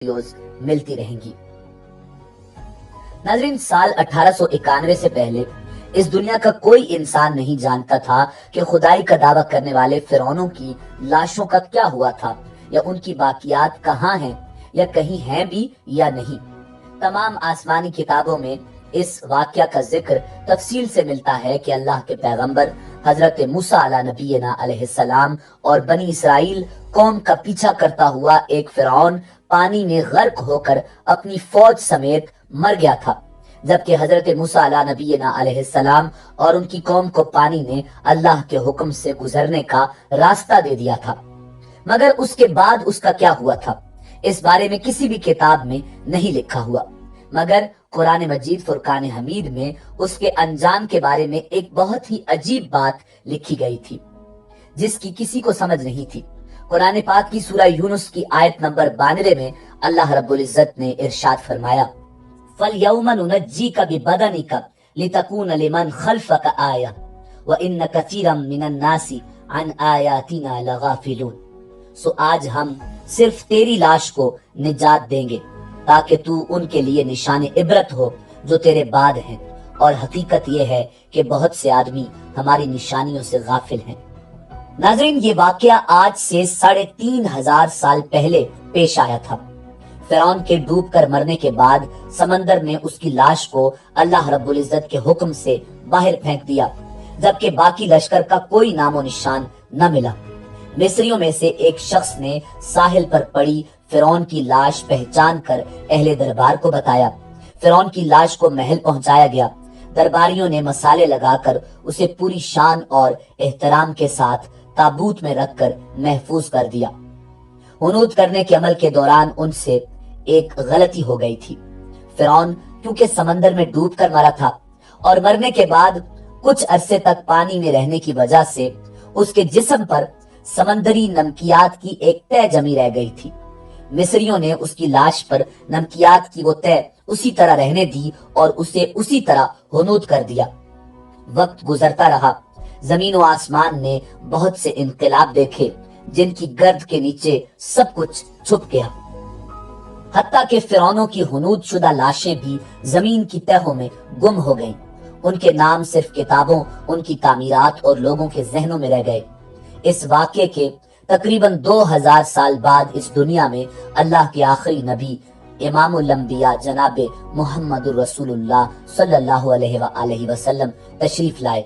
Videos ملتی رہیں گی۔ ناظرین، سال 1891 سے پہلے اس دنیا کا کوئی انسان نہیں جانتا تھا کہ خدائی کا دعویٰ کرنے والے فرعونوں کی لاشوں کا کیا ہوا تھا، یا ان کی باقیات کہاں ہیں، یا کہیں ہیں بھی یا نہیں۔ تمام آسمانی کتابوں میں اس واقعہ کا ذکر تفصیل سے ملتا ہے کہ اللہ کے پیغمبر حضرت موسیٰ علیہ نبینا علیہ السلام اور بنی اسرائیل قوم کا پیچھا کرتا ہوا ایک فرعون پانی میں غرق ہو کر اپنی فوج سمیت مر گیا تھا، جبکہ حضرت موسیٰ علیہ نبینا علیہ السلام اور ان کی قوم کو پانی نے اللہ کے حکم سے گزرنے کا راستہ دے دیا تھا۔ مگر اس کے بعد اس کا کیا ہوا تھا، اس بارے میں کسی بھی کتاب میں نہیں لکھا ہوا، مگر قرآن مجید فرقان حمید میں اس کے انجام کے بارے میں ایک بہت ہی عجیب بات لکھی گئی تھی جس کی کسی کو سمجھ نہیں تھی۔ قرآن پاک کی سورہ یونس کی آیت نمبر 92 میں اللہ رب العزت نے ارشاد فرمایا، فَالْيَوْمَ نُنَجِّيكَ بِبَدَنِكَ لِتَكُونَ لِمَنْ خَلْفَكَ آیَةً وَإِنَّ كَثِيرًا مِنَ النَّاسِ عَنْ آیَاتِنَا لَغَافِلُونَ۔ سو آج ہم صرف تیری لاش کو نجات دیں گے تاکہ تو ان کے لیے نشان عبرت ہو جو تیرے بعد ہیں، اور حقیقت یہ ہے کہ بہت سے آدمی ہماری نشانیوں سے غافل ہیں۔ ناظرین، یہ واقعہ آج سے 3500 سال پہلے پیش آیا تھا۔ فرعون کے ڈوب کر مرنے کے بعد سمندر نے اس کی لاش کو اللہ رب العزت کے حکم سے باہر پھینک دیا، جبکہ باقی لشکر کا کوئی نام و نشان نہ ملا۔ مصریوں میں سے ایک شخص نے ساحل پر پڑی فرعون کی لاش پہچان کر اہل دربار کو بتایا۔ فرعون کی لاش کو محل پہنچایا گیا۔ درباریوں نے مسالے لگا کر اسے پوری شان اور احترام کے ساتھ تابوت میں رکھ کر محفوظ کر دیا۔ ہنوت کرنے کے عمل کے دوران ان سے ایک غلطی ہو گئی تھی۔ فرعون کیونکہ سمندر میں ڈوب کر مرا تھا اور مرنے کے بعد کچھ عرصے تک پانی میں رہنے کی وجہ سے اس کے جسم پر سمندری نمکیات کی ایک تہ جمی رہ گئی تھی۔ مصریوں نے اس کی لاش پر نمکیات کی وہ تہ اسی طرح رہنے دی اور اسے اسی طرح ہنوت کر دیا۔ وقت گزرتا رہا، زمین و آسمان نے بہت سے انقلاب دیکھے جن کی گرد کے نیچے سب کچھ چھپ گیا، حتیٰ کہ فرعونوں کی ہنوت شدہ لاشیں بھی زمین کی تہوں میں گم ہو گئیں۔ ان کے نام صرف کتابوں، ان کی تعمیرات اور لوگوں کے ذہنوں میں رہ گئے۔ اس واقعے کے تقریباً 2000 سال بعد اس دنیا میں اللہ کے آخری نبی امام الانبیاء جناب محمد الرسول اللہ صلی اللہ علیہ وآلہ وسلم تشریف لائے۔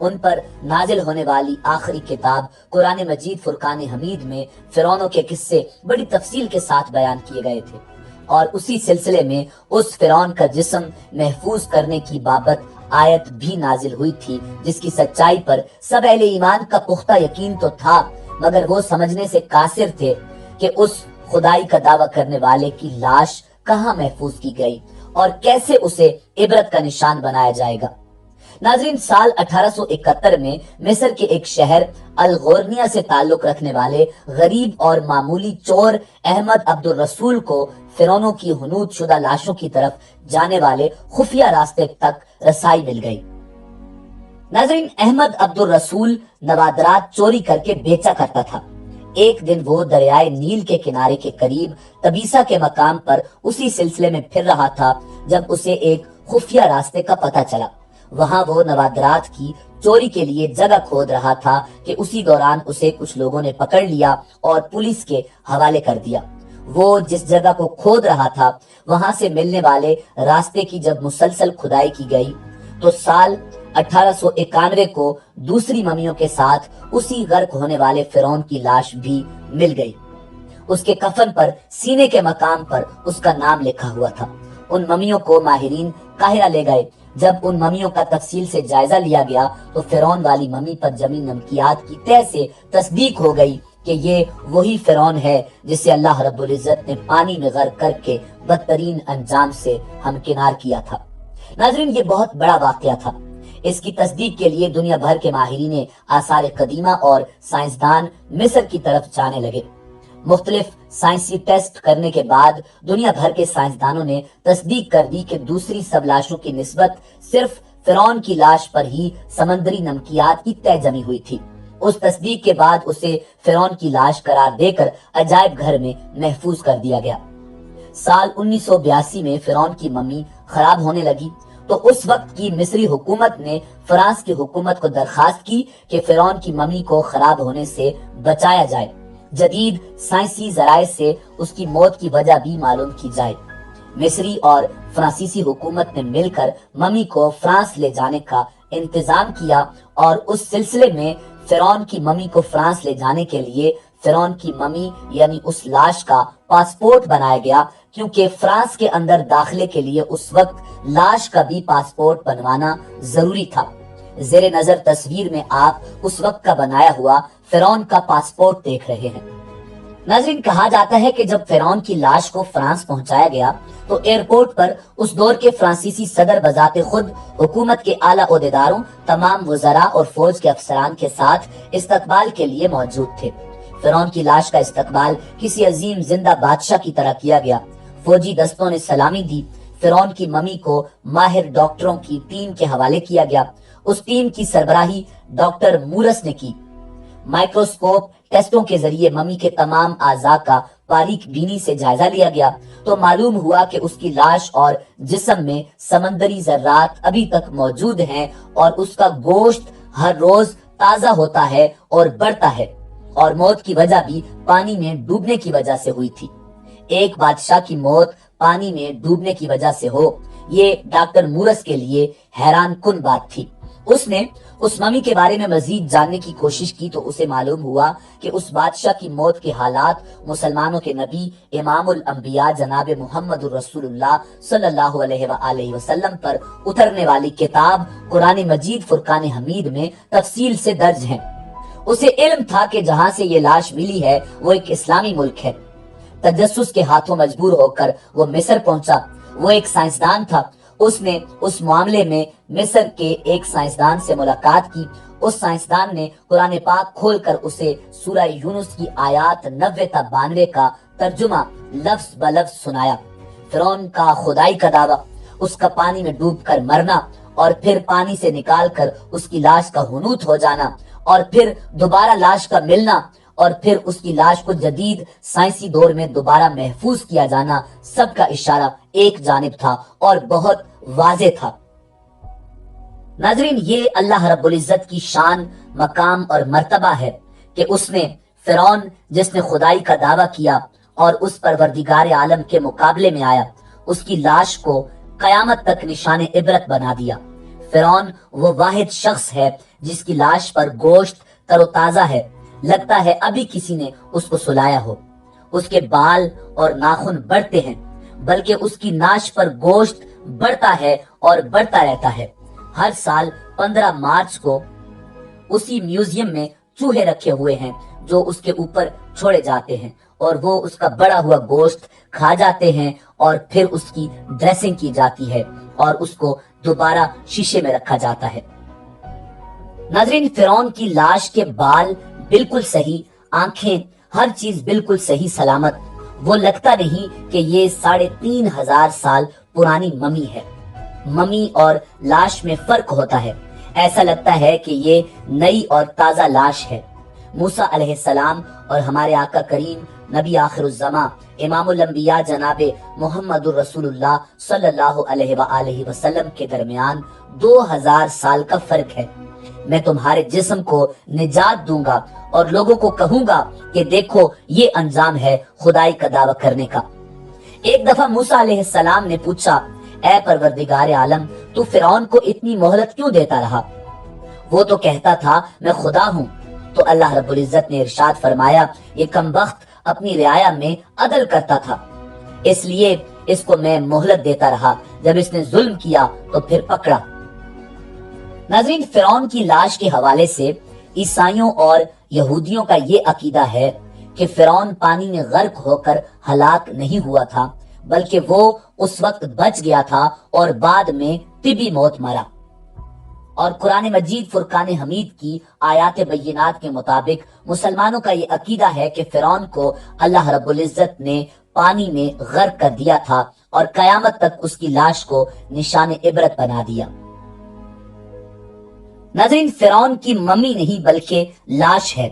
ان پر نازل ہونے والی آخری کتاب قرآن مجید فرقان حمید میں فرعونوں کے قصے بڑی تفصیل کے ساتھ بیان کیے گئے تھے، اور اسی سلسلے میں اس فرعون کا جسم محفوظ کرنے کی بابت آیت بھی نازل ہوئی تھی، جس کی سچائی پر سب اہل ایمان کا پختہ یقین تو تھا، مگر وہ سمجھنے سے قاصر تھے کہ اس خدائی کا دعویٰ کرنے والے کی لاش کہاں محفوظ کی گئی اور کیسے اسے عبرت کا نشان بنایا جائے گا۔ ناظرین، سال 1871 میں مصر کے ایک شہر الغورنیہ سے تعلق رکھنے والے غریب اور معمولی چور احمد عبد الرسول کو فرعونوں کی ہنوت شدہ لاشوں کی طرف جانے والے خفیہ راستے تک رسائی مل گئی۔ ناظرین، احمد عبد الرسول نوادرات چوری کر کے بیچا کرتا تھا۔ ایک دن وہ دریائے نیل کے کنارے کے قریب تبیسا کے مقام پر اسی سلسلے میں پھر رہا تھا جب اسے ایک خفیہ راستے کا پتہ چلا۔ وہاں وہ نوادرات کی چوری کے لیے جگہ کھود رہا تھا کہ اسی دوران اسے کچھ لوگوں نے پکڑ لیا اور پولیس کے حوالے کر دیا۔ وہ جس جگہ کو کھود رہا تھا وہاں سے ملنے والے راستے کی جب مسلسل کھدائی کی گئی تو سال 1891 کو دوسری ممیوں کے ساتھ اسی غرق ہونے والے فرعون کی لاش بھی مل گئی۔ اس کے کفن پر سینے کے مقام پر اس کا نام لکھا ہوا تھا۔ ان ممیوں کو ماہرین قاہرہ لے گئے۔ جب ان ممیوں کا تفصیل سے جائزہ لیا گیا تو فرعون والی ممی پر جمی نمکیات کی تہ سے تصدیق ہو گئی کہ یہ وہی فرعون ہے جسے اللہ رب العزت نے پانی میں غرق کر کے بدترین انجام سے ہمکنار کیا تھا۔ ناظرین، یہ بہت بڑا واقعہ تھا۔ اس کی تصدیق کے لیے دنیا بھر کے ماہرین آثار قدیمہ اور سائنسدان مصر کی طرف جانے لگے۔ مختلف سائنسی ٹیسٹ کرنے کے بعد دنیا بھر کے سائنسدانوں نے تصدیق کر دی کہ دوسری سب لاشوں کی نسبت صرف فرعون کی لاش پر ہی سمندری نمکیات کی تہ جمی ہوئی تھی۔ اس تصدیق کے بعد اسے فرعون کی لاش قرار دے کر عجائب گھر میں محفوظ کر دیا گیا۔ سال 1982 میں فرعون کی ممی خراب ہونے لگی تو اس وقت کی مصری حکومت نے فرانس کی حکومت کو درخواست کی کہ فرعون کی ممی کو خراب ہونے سے بچایا جائے، جدید سائنسی ذرائع سے اس کی موت کی وجہ بھی معلوم کی جائے۔ مصری اور فرانسیسی حکومت نے مل کر ممی کو فرانس لے جانے کا انتظام کیا اور اس سلسلے میں فرعون کی ممی کو فرانس لے جانے کے لیے فرعون کی ممی یعنی اس لاش کا پاسپورٹ بنایا گیا، کیونکہ فرانس کے اندر داخلے کے لیے اس وقت لاش کا بھی پاسپورٹ بنوانا ضروری تھا۔ زیر نظر تصویر میں آپ اس وقت کا بنایا ہوا فرعون کا پاسپورٹ دیکھ رہے ہیں۔ ناظرین، کہا جاتا ہے کہ جب فرعون کی لاش کو فرانس پہنچایا گیا تو ایئرپورٹ پر اس دور کے فرانسیسی صدر بذات خود حکومت کے اعلیٰ عہدیداروں، تمام وزراء اور فوج کے افسران کے ساتھ استقبال کے لیے موجود تھے۔ فرعون کی لاش کا استقبال کسی عظیم زندہ بادشاہ کی طرح کیا گیا۔ فوجی دستوں نے سلامی دی۔ فرعون کی ممی کو ماہر ڈاکٹروں کی ٹیم کے حوالے کیا گیا۔ اس ٹیم کی سربراہی ڈاکٹر مورس نے کی۔ مائکروسکوپ ٹیسٹوں کے ذریعے ممی کے تمام اعضاء کا باریک بینی سے جائزہ لیا گیا تو معلوم ہوا کہ اس کی لاش اور جسم میں سمندری ذرات ابھی تک موجود ہیں اور اس کا گوشت ہر روز تازہ ہوتا ہے اور بڑھتا ہے، اور موت کی وجہ بھی پانی میں ڈوبنے کی وجہ سے ہوئی تھی۔ ایک بادشاہ کی موت پانی میں ڈوبنے کی وجہ سے ہو، یہ ڈاکٹر مورس کے لیے حیران کن بات تھی۔ اس نے اس ممی کے بارے میں مزید جاننے کی کوشش کی تو اسے معلوم ہوا کہ اس بادشاہ کی موت کے حالات مسلمانوں کے نبی امام الانبیاء جناب محمد الرسول اللہ صلی اللہ علیہ وآلہ وسلم پر اترنے والی کتاب قرآن مجید فرقان حمید میں تفصیل سے درج ہیں۔ اسے علم تھا کہ جہاں سے یہ لاش ملی ہے وہ ایک اسلامی ملک ہے۔ تجسس کے ہاتھوں مجبور ہو کر وہ مصر پہنچا۔ وہ ایک سائنسدان تھا۔ اس نے اس معاملے میں مصر کے ایک سائنسدان سے ملاقات کی۔ اس سائنسدان نے قرآن پاک کھول کر اسے سورہ یونس کی آیات 90 تا 92 کا ترجمہ لفظ بلفظ سنایا۔ فرعون کا خدائی کا دعویٰ، اس کا پانی میں ڈوب کر مرنا اور پھر پانی سے نکال کر اس کی لاش کا حنوط ہو جانا اور پھر دوبارہ لاش کا ملنا اور پھر اس کی لاش کو جدید سائنسی دور میں دوبارہ محفوظ کیا جانا، سب کا اشارہ ایک جانب تھا اور بہت واضح تھا۔ ناظرین، یہ اللہ رب العزت کی شان، مقام اور مرتبہ ہے کہ اس نے فرعون جس نے خدائی کا دعویٰ کیا اور اس پروردگار عالم کے مقابلے میں آیا، اس کی لاش کو قیامت تک نشان عبرت بنا دیا۔ فرعون وہ واحد شخص ہے جس کی لاش پر گوشت تر و تازہ ہے، لگتا ہے ابھی کسی نے اس کو سلایا ہو۔ اس کے بال اور ناخن بڑھتے ہیں، بلکہ اس کی ناش پر گوشت بڑھتا ہے اور بڑھتا رہتا ہے۔ ہر سال 15 مارچ کو اسی میوزیم میں چوہے رکھے ہوئے ہیں جو اس کے اوپر چھوڑے جاتے ہیں اور وہ اس کا بڑا ہوا گوشت کھا جاتے ہیں اور پھر اس کی ڈریسنگ کی جاتی ہے اور اس کو دوبارہ شیشے میں رکھا جاتا ہے۔ ناظرین، فرعون کی لاش کے بال بالکل صحیح، آنکھیں، ہر چیز بالکل صحیح سلامت۔ وہ لگتا نہیں کہ یہ 3500 سال پرانی ممی ہے۔ ممی اور لاش میں فرق ہوتا ہے، ایسا لگتا ہے کہ یہ نئی اور تازہ لاش ہے۔ موسیٰ علیہ السلام اور ہمارے آقا کریم نبی آخر الزماں امام الانبیاء جناب محمد الرسول اللہ صلی اللہ علیہ وآلہ وسلم کے درمیان 2000 سال کا فرق ہے۔ میں تمہارے جسم کو نجات دوں گا اور لوگوں کو کہوں گا کہ دیکھو یہ انجام ہے خدائی کا دعویٰ کرنے کا۔ ایک دفعہ موسیٰ علیہ السلام نے پوچھا، اے پروردگار عالم، تو فرعون کو اتنی مہلت کیوں دیتا رہا؟ وہ تو کہتا تھا میں خدا ہوں۔ تو اللہ رب العزت نے ارشاد فرمایا، یہ کمبخت اپنی رعایا میں عدل کرتا تھا، اس لیے اس کو میں مہلت دیتا رہا، جب اس نے ظلم کیا تو پھر پکڑا۔ ناظرین، فرعون کی لاش کے حوالے سے عیسائیوں اور یہودیوں کا یہ عقیدہ ہے کہ فرعون پانی میں غرق ہو کر ہلاک نہیں ہوا تھا، بلکہ وہ اس وقت بچ گیا تھا اور بعد میں طبی موت مرا۔ اور قرآن مجید فرقان حمید کی آیات بینات کے مطابق مسلمانوں کا یہ عقیدہ ہے کہ فرعون کو اللہ رب العزت نے پانی میں غرق کر دیا تھا اور قیامت تک اس کی لاش کو نشان عبرت بنا دیا۔ ناظرین، فرعون کی ممی نہیں بلکہ لاش ہے۔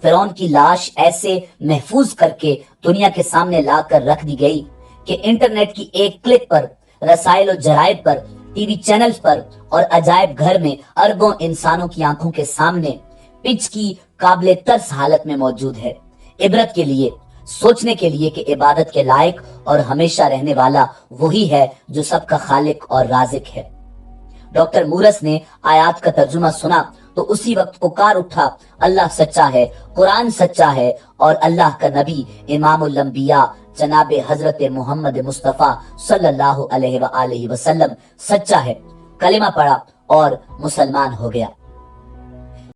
فرعون کی لاش ایسے محفوظ کر کے دنیا کے سامنے لا کر رکھ دی گئی کہ انٹرنیٹ کی ایک کلک پر رسائل و جرائد پر ٹی وی چینلز پر اور عجائب گھر میں اربوں انسانوں کی آنکھوں کے سامنے پچ کی قابل ترس حالت میں موجود ہے، عبرت کے لیے، سوچنے کے لیے کہ عبادت کے لائق اور ہمیشہ رہنے والا وہی ہے جو سب کا خالق اور رازق ہے۔ ڈاکٹر مورس نے آیات کا ترجمہ سنا تو اسی وقت پکار اٹھا، اللہ سچا ہے، قرآن سچا ہے، اور اللہ کا نبی امام الانبیاء جناب حضرت محمد مصطفیٰ صلی اللہ علیہ وآلہ وسلم سچا ہے۔ کلمہ پڑھا اور مسلمان ہو گیا۔